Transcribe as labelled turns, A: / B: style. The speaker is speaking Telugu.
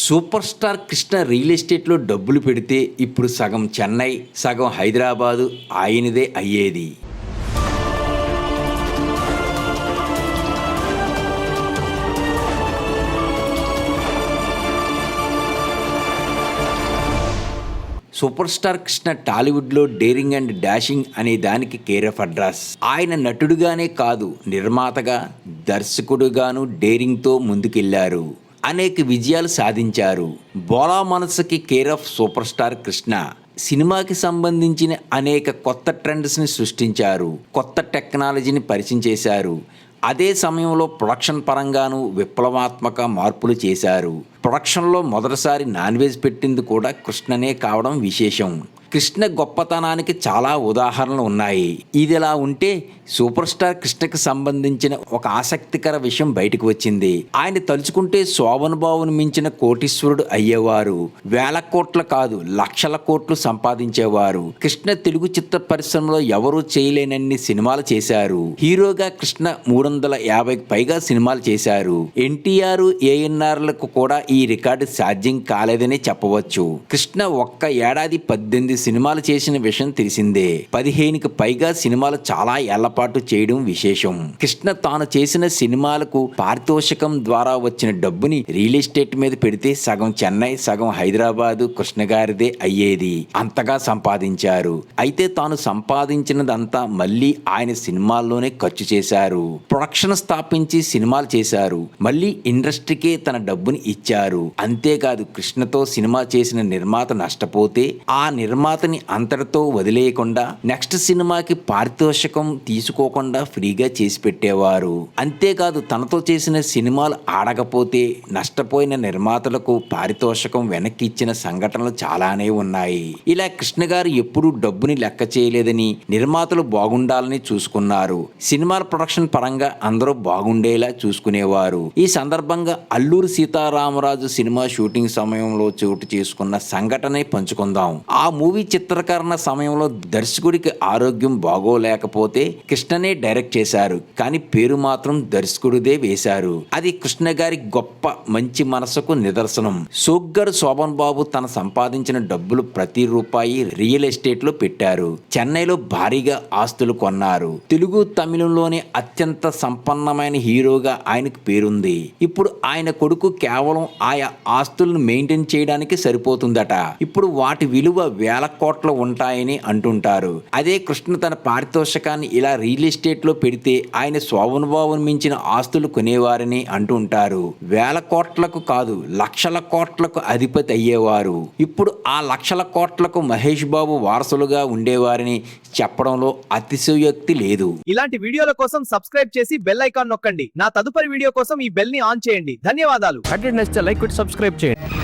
A: సూపర్ స్టార్ కృష్ణ రియల్ ఎస్టేట్లో డబ్బులు పెడితే ఇప్పుడు సగం చెన్నై, సగం హైదరాబాదు ఆయనదే అయ్యేది. సూపర్ స్టార్ కృష్ణ టాలీవుడ్లో డేరింగ్ అండ్ డాషింగ్ అనే దానికి కేర్ ఆఫ్ అడ్రస్. ఆయన నటుడుగానే కాదు, నిర్మాతగా, దర్శకుడుగాను డేరింగ్తో ముందుకెళ్లారు. అనేక విజయాలు సాధించారు. బోలా మనసుకి care of super star Krishna. సినిమాకి సంబంధించిన అనేక కొత్త ట్రెండ్స్ని సృష్టించారు. కొత్త టెక్నాలజీని పరిచయం చేశారు. అదే సమయంలో ప్రొడక్షన్ పరంగాను విప్లవాత్మక మార్పులు చేశారు. ప్రొడక్షన్లో మొదటిసారి నాన్ వెజ్ పెట్టింది కూడా కృష్ణనే కావడం విశేషం. కృష్ణ గొప్పతనానికి చాలా ఉదాహరణలు ఉన్నాయి. ఇదిలా ఉంటే సూపర్ స్టార్ కృష్ణకి సంబంధించిన ఒక ఆసక్తికర విషయం బయటకు వచ్చింది. ఆయన తలుచుకుంటే శోభన్ బాబును మించిన కోటీశ్వరుడు అయ్యేవారు. వేల కోట్ల కాదు, లక్షల కోట్లు సంపాదించేవారు. కృష్ణ తెలుగు చిత్ర పరిశ్రమలో ఎవరూ చేయలేనన్ని సినిమాలు చేశారు. హీరోగా కృష్ణ 350కి పైగా సినిమాలు చేశారు. ఎన్టీఆర్, ఏఎన్ఆర్లకు కూడా ఈ రికార్డు సాధ్యం కాలేదనే చెప్పవచ్చు. కృష్ణ ఒక్క ఏడాది 18 సినిమాలు చేసిన విషయం తెలిసిందే. 15కి పైగా సినిమాలు చాలా ఏళ్లపాటు చేయడం విశేషం. కృష్ణ తాను చేసిన సినిమాలకు పారితోషికం ద్వారా వచ్చిన డబ్బుని రియల్ ఎస్టేట్ మీద పెడితే సగం చెన్నై, సగం హైదరాబాదు కృష్ణ గారిదే అయ్యేది. అంతగా సంపాదించారు. అయితే తాను సంపాదించినదంతా మళ్ళీ ఆయన సినిమాల్లోనే ఖర్చు చేశారు. ప్రొడక్షన్ స్థాపించి సినిమాలు చేశారు. మళ్ళీ ఇండస్ట్రీకే తన డబ్బుని ఇచ్చారు. అంతేకాదు, కృష్ణతో సినిమా చేసిన నిర్మాత నష్టపోతే ఆ నిర్మాతని అంతటితో వదిలేయకుండా నెక్స్ట్ సినిమాకి పారితోషికం తీసుకోకుండా ఫ్రీగా చేసి పెట్టేవారు. అంతేకాదు, తనతో చేసిన సినిమాలు ఆడకపోతే నష్టపోయిన నిర్మాతలకు పారితోషికం వెనక్కి ఇచ్చిన సంఘటనలు చాలానే ఉన్నాయి. ఇలా కృష్ణ గారు ఎప్పుడూ డబ్బుని లెక్క చేయలేదని, నిర్మాతలు బాగుండాలని చూసుకున్నారు. సినిమాల ప్రొడక్షన్ పరంగా అందరూ బాగుండేలా చూసుకునేవారు. ఈ సందర్భంగా అల్లూరి సీతారామరాజు సినిమా షూటింగ్ సమయంలో చోటు చేసుకున్న సంఘటనే పంచుకుందాం. ఆ మూవీ చిత్రీకరణ సమయంలో దర్శకుడికి ఆరోగ్యం బాగోలేకపోతే కృష్ణనే డైరెక్ట్ చేశారు. కానీ పేరు మాత్రం దర్శకుడిదే వేశారు. అది కృష్ణ గారి గొప్ప మంచి మనసుకు నిదర్శనం. సోగ్గాడు శోభన్ బాబు తన సంపాదించిన డబ్బులు ప్రతి రూపాయి రియల్ ఎస్టేట్ లో పెట్టారు. చెన్నైలో భారీగా ఆస్తులు కొన్నారు. తెలుగు, తమిళంలోనే అత్యంత సంపన్నమైన హీరోగా ఆయనకు పేరుంది. ఇప్పుడు ఆయన కొడుకు కేవలం ఆయా ఆస్తులను మెయింటైన్ చేయడానికి సరిపోతుందట. ఇప్పుడు వాటి విలువ వేల కోట్లు ఉంటాయని అంటుంటారు. అదే కృష్ణ తన పారితోషికాన్ని ఇలా రియల్ ఎస్టేట్ లో పెడితే ఆయన శోభన్ బాబును మించిన ఆస్తులు కొనేవారని అంటుంటారు. వేల కోట్లకు కాదు, లక్షల కోట్లకు అధిపతి అయ్యేవారు. ఇప్పుడు ఆ లక్షల కోట్లకు మహేష్ బాబు వారసులుగా ఉండేవారని చెప్పడంలో అతిశయోక్తి లేదు.
B: ఇలాంటి వీడియోల కోసం సబ్స్క్రైబ్ చేసి బెల్ ఐకాన్ నొక్కండి. నా తదుపరి వీడియో కోసం ఈ బెల్ ని ఆన్ చేయండి. ధన్యవాదాలు.
C: కంటెంట్ నచ్చితే లైక్ కొట్టి సబ్స్క్రైబ్ చేయండి.